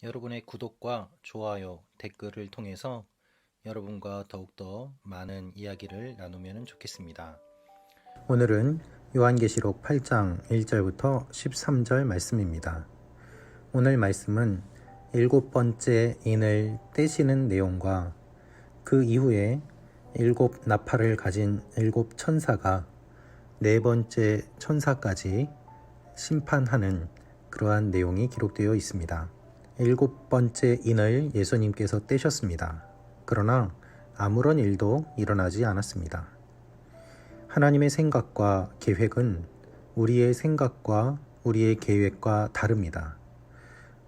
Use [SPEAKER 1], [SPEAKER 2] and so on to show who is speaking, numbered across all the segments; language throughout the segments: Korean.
[SPEAKER 1] 여러분의 구독과 좋아요, 댓글을 통해서 여러분과 더욱더 많은 이야기를 나누면 좋겠습니다. 오늘은 요한계시록 8장 1절부터 13절 말씀입니다. 오늘 말씀은 일곱 번째 인을 떼시는 내용과 그 이후에 일곱 나팔을 가진 일곱 천사가 네 번째 천사까지 심판하는 그러한 내용이 기록되어 있습니다. 일곱 번째 인을 예수님께서 떼셨습니다. 그러나 아무런 일도 일어나지 않았습니다. 하나님의 생각과 계획은 우리의 생각과 우리의 계획과 다릅니다.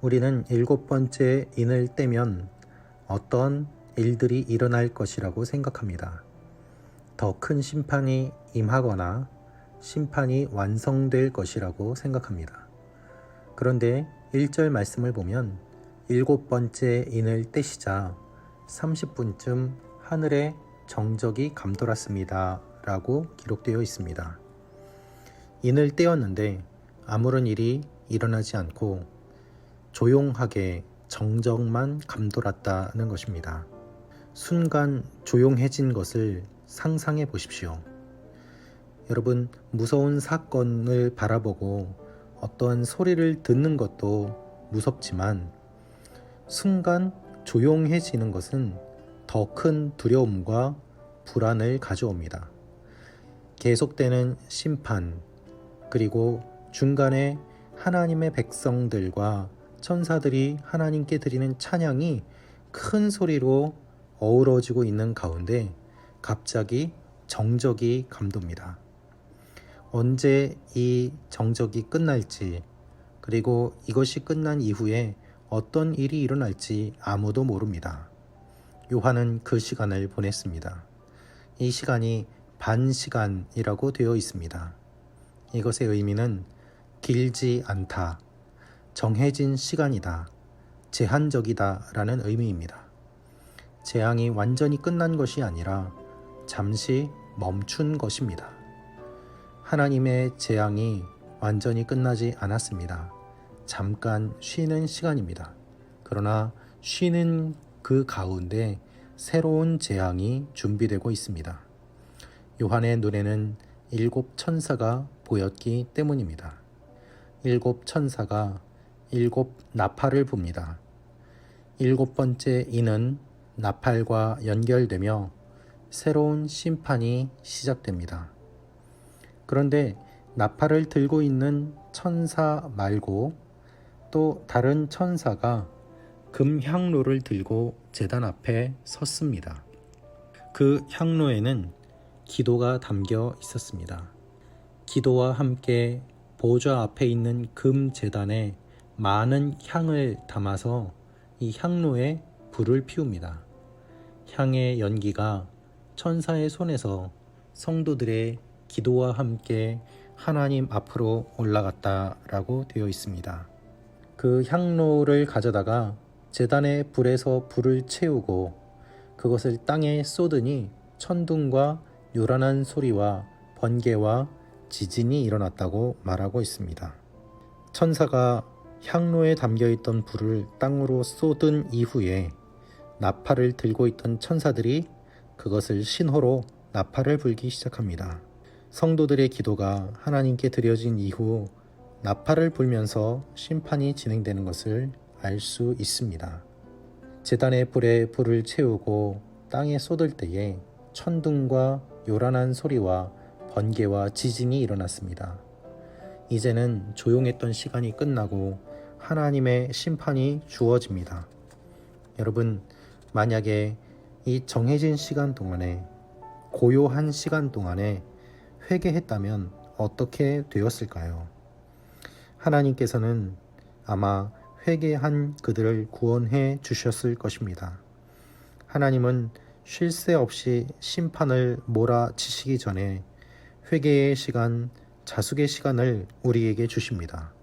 [SPEAKER 1] 우리는 일곱 번째 인을 떼면 어떤 일들이 일어날 것이라고 생각합니다. 더 큰 심판이 임하거나 심판이 완성될 것이라고 생각합니다. 그런데 1절 말씀을 보면 일곱 번째 인을 떼시자 30분쯤 하늘에 정적이 감돌았습니다 라고 기록되어 있습니다. 인을 떼었는데 아무런 일이 일어나지 않고 조용하게 정적만 감돌았다는 것입니다. 순간 조용해진 것을 상상해 보십시오. 여러분, 무서운 사건을 바라보고 어떠한 소리를 듣는 것도 무섭지만 순간 조용해지는 것은 더 큰 두려움과 불안을 가져옵니다. 계속되는 심판, 그리고 중간에 하나님의 백성들과 천사들이 하나님께 드리는 찬양이 큰 소리로 어우러지고 있는 가운데 갑자기 정적이 감돕니다. 언제 이 정적이 끝날지, 그리고 이것이 끝난 이후에 어떤 일이 일어날지 아무도 모릅니다. 요한은 그 시간을 보냈습니다. 이 시간이 반시간이라고 되어 있습니다. 이것의 의미는 길지 않다, 정해진 시간이다, 제한적이다 라는 의미입니다. 재앙이 완전히 끝난 것이 아니라 잠시 멈춘 것입니다. 하나님의 재앙이 완전히 끝나지 않았습니다. 잠깐 쉬는 시간입니다. 그러나 쉬는 그 가운데 새로운 재앙이 준비되고 있습니다. 요한의 눈에는 일곱 천사가 보였기 때문입니다. 일곱 천사가 일곱 나팔을 붑니다. 일곱 번째 인은 나팔과 연결되며 새로운 심판이 시작됩니다. 그런데 나팔을 들고 있는 천사 말고 또 다른 천사가 금향로를 들고 제단 앞에 섰습니다. 그 향로에는 기도가 담겨 있었습니다. 기도와 함께 보좌 앞에 있는 금 제단에 많은 향을 담아서 이 향로에 불을 피웁니다. 향의 연기가 천사의 손에서 성도들의 기도와 함께 하나님 앞으로 올라갔다라고 되어 있습니다. 그 향로를 가져다가 제단의 불에서 불을 채우고 그것을 땅에 쏟으니 천둥과 요란한 소리와 번개와 지진이 일어났다고 말하고 있습니다. 천사가 향로에 담겨있던 불을 땅으로 쏟은 이후에 나팔을 들고 있던 천사들이 그것을 신호로 나팔을 불기 시작합니다. 성도들의 기도가 하나님께 드려진 이후 나팔을 불면서 심판이 진행되는 것을 알 수 있습니다. 제단의 불에 불을 채우고 땅에 쏟을 때에 천둥과 요란한 소리와 번개와 지진이 일어났습니다. 이제는 조용했던 시간이 끝나고 하나님의 심판이 주어집니다. 여러분, 만약에 이 정해진 시간 동안에, 고요한 시간 동안에 회개했다면 어떻게 되었을까요? 하나님께서는 아마 회개한 그들을 구원해 주셨을 것입니다. 하나님은 쉴 새 없이 심판을 몰아치시기 전에 회개의 시간, 자숙의 시간을 우리에게 주십니다.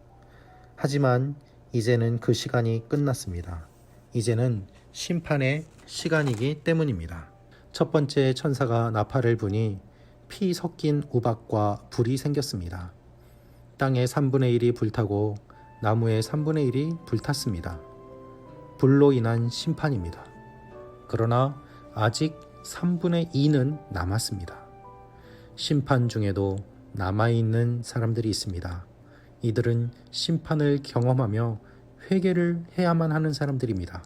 [SPEAKER 1] 하지만 이제는 그 시간이 끝났습니다. 이제는 심판의 시간이기 때문입니다. 첫 번째 천사가 나팔을 부니 피 섞인 우박과 불이 생겼습니다. 땅의 3분의 1이 불타고 나무의 3분의 1이 불탔습니다. 불로 인한 심판입니다. 그러나 아직 3분의 2는 남았습니다. 심판 중에도 남아있는 사람들이 있습니다. 이들은 심판을 경험하며 회개를 해야만 하는 사람들입니다.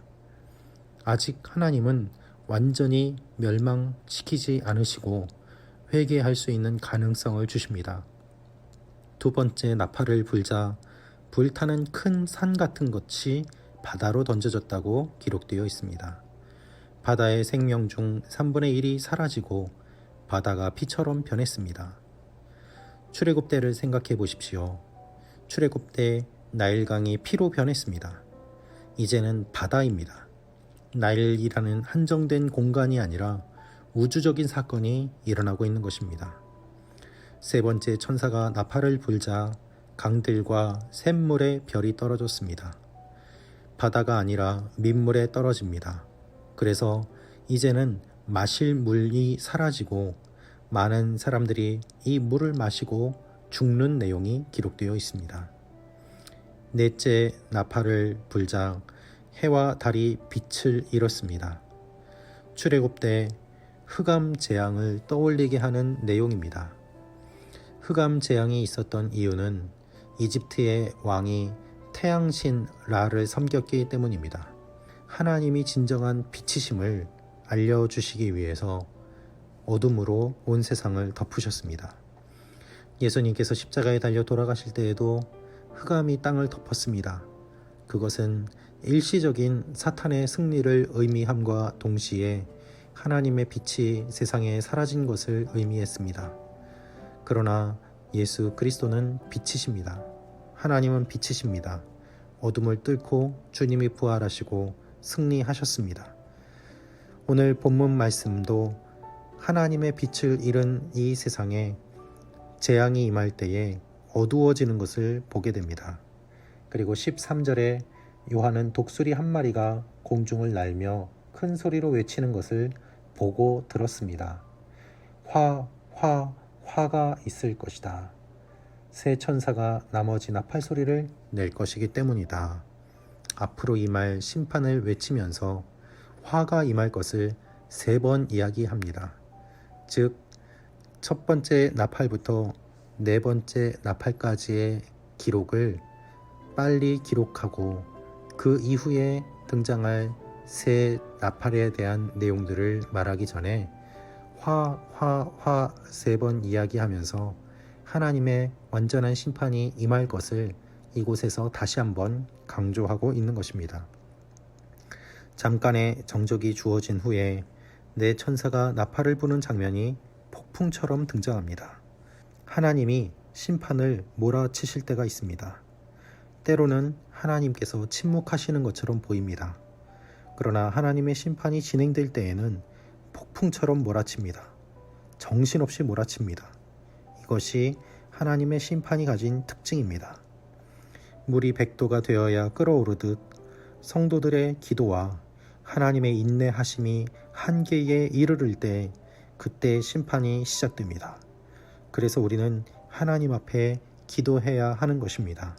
[SPEAKER 1] 아직 하나님은 완전히 멸망시키지 않으시고 회개할 수 있는 가능성을 주십니다. 두 번째 나팔을 불자 불타는 큰 산 같은 것이 바다로 던져졌다고 기록되어 있습니다. 바다의 생명 중 3분의 1이 사라지고 바다가 피처럼 변했습니다. 출애굽 때를 생각해 보십시오. 출애굽 때 나일강이 피로 변했습니다. 이제는 바다입니다. 나일이라는 한정된 공간이 아니라 우주적인 사건이 일어나고 있는 것입니다. 세 번째 천사가 나팔을 불자 강들과 샘물에 별이 떨어졌습니다. 바다가 아니라 민물에 떨어집니다. 그래서 이제는 마실 물이 사라지고 많은 사람들이 이 물을 마시고 죽는 내용이 기록되어 있습니다. 넷째 나팔을 불자 해와 달이 빛을 잃었습니다. 출애굽 때 흑암 재앙을 떠올리게 하는 내용입니다. 흑암 재앙이 있었던 이유는 이집트의 왕이 태양신 라를 섬겼기 때문입니다. 하나님이 진정한 빛이심을 알려주시기 위해서 어둠으로 온 세상을 덮으셨습니다. 예수님께서 십자가에 달려 돌아가실 때에도 흑암이 땅을 덮었습니다. 그것은 일시적인 사탄의 승리를 의미함과 동시에 하나님의 빛이 세상에 사라진 것을 의미했습니다. 그러나 예수 그리스도는 빛이십니다. 하나님은 빛이십니다. 어둠을 뚫고 주님이 부활하시고 승리하셨습니다. 오늘 본문 말씀도 하나님의 빛을 잃은 이 세상에 재앙이 임할 때에 어두워지는 것을 보게 됩니다. 그리고 13절에 요한은 독수리 한 마리가 공중을 날며 큰 소리로 외치는 것을 보고 들었습니다. 화가 있을 것이다. 새 천사가 나머지 나팔 소리를 낼 것이기 때문이다. 앞으로 임할 심판을 외치면서 화가 임할 것을 3번 이야기합니다. 즉, 첫 번째 나팔부터 네 번째 나팔까지의 기록을 빨리 기록하고 그 이후에 등장할 새 나팔에 대한 내용들을 말하기 전에 3번 이야기하면서 하나님의 완전한 심판이 임할 것을 이곳에서 다시 한번 강조하고 있는 것입니다. 잠깐의 정적이 주어진 후에 네 천사가 나팔을 부는 장면이 폭풍처럼 등장합니다. 하나님이 심판을 몰아치실 때가 있습니다. 때로는 하나님께서 침묵하시는 것처럼 보입니다. 그러나 하나님의 심판이 진행될 때에는 폭풍처럼 몰아칩니다. 정신없이 몰아칩니다. 이것이 하나님의 심판이 가진 특징입니다. 물이 100도가 되어야 끓어오르듯 성도들의 기도와 하나님의 인내하심이 한계에 이르를 때 그때 심판이 시작됩니다. 그래서 우리는 하나님 앞에 기도해야 하는 것입니다.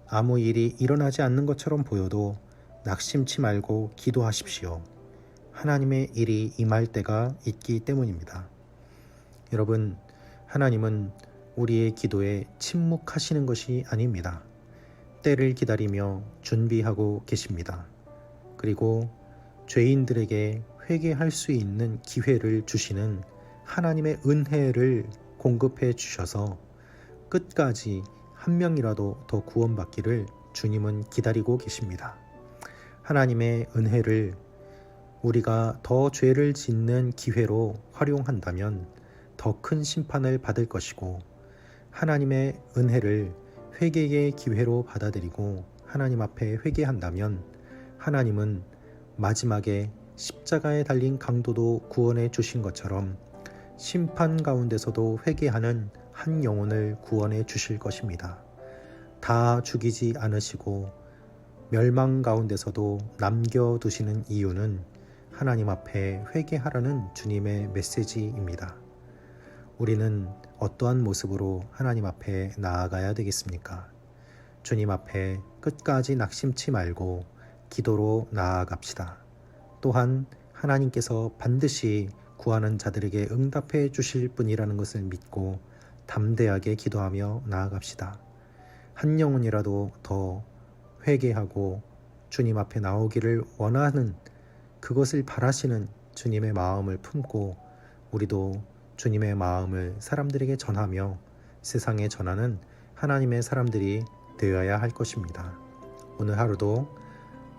[SPEAKER 1] 아무 일이 일어나지 않는 것처럼 보여도 낙심치 말고 기도하십시오. 하나님의 일이 임할 때가 있기 때문입니다. 여러분, 하나님은 우리의 기도에 침묵하시는 것이 아닙니다. 때를 기다리며 준비하고 계십니다. 그리고 죄인들에게 회개할 수 있는 기회를 주시는 하나님의 은혜를 공급해 주셔서 끝까지 한 명이라도 더 구원받기를 주님은 기다리고 계십니다. 하나님의 은혜를 우리가 더 죄를 짓는 기회로 활용한다면 더 큰 심판을 받을 것이고, 하나님의 은혜를 회개의 기회로 받아들이고 하나님 앞에 회개한다면 하나님은 마지막에 십자가에 달린 강도도 구원해 주신 것처럼 심판 가운데서도 회개하는 한 영혼을 구원해 주실 것입니다. 다 죽이지 않으시고 멸망 가운데서도 남겨두시는 이유는 하나님 앞에 회개하라는 주님의 메시지입니다. 우리는 어떠한 모습으로 하나님 앞에 나아가야 되겠습니까? 주님 앞에 끝까지 낙심치 말고 기도로 나아갑시다. 또한 하나님께서 반드시 구하는 자들에게 응답해 주실 분이라는 것을 믿고 담대하게 기도하며 나아갑시다. 한 영혼이라도 더 회개하고 주님 앞에 나오기를 원하는, 그것을 바라시는 주님의 마음을 품고 우리도 주님의 마음을 사람들에게 전하며 세상에 전하는 하나님의 사람들이 되어야 할 것입니다. 오늘 하루도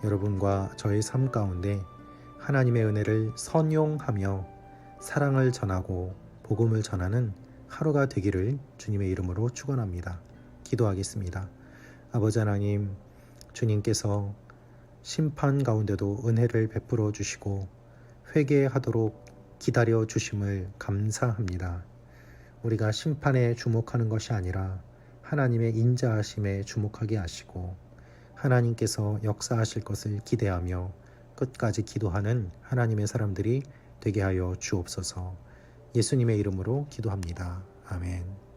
[SPEAKER 1] 여러분과 저의 삶 가운데 하나님의 은혜를 선용하며 사랑을 전하고 복음을 전하는 하루가 되기를 주님의 이름으로 축원합니다. 기도하겠습니다. 아버지 하나님, 주님께서 심판 가운데도 은혜를 베풀어 주시고 회개하도록 기다려 주심을 감사합니다. 우리가 심판에 주목하는 것이 아니라 하나님의 인자하심에 주목하게 하시고 하나님께서 역사하실 것을 기대하며 끝까지 기도하는 하나님의 사람들이 되게 하여 주옵소서. 예수님의 이름으로 기도합니다. 아멘.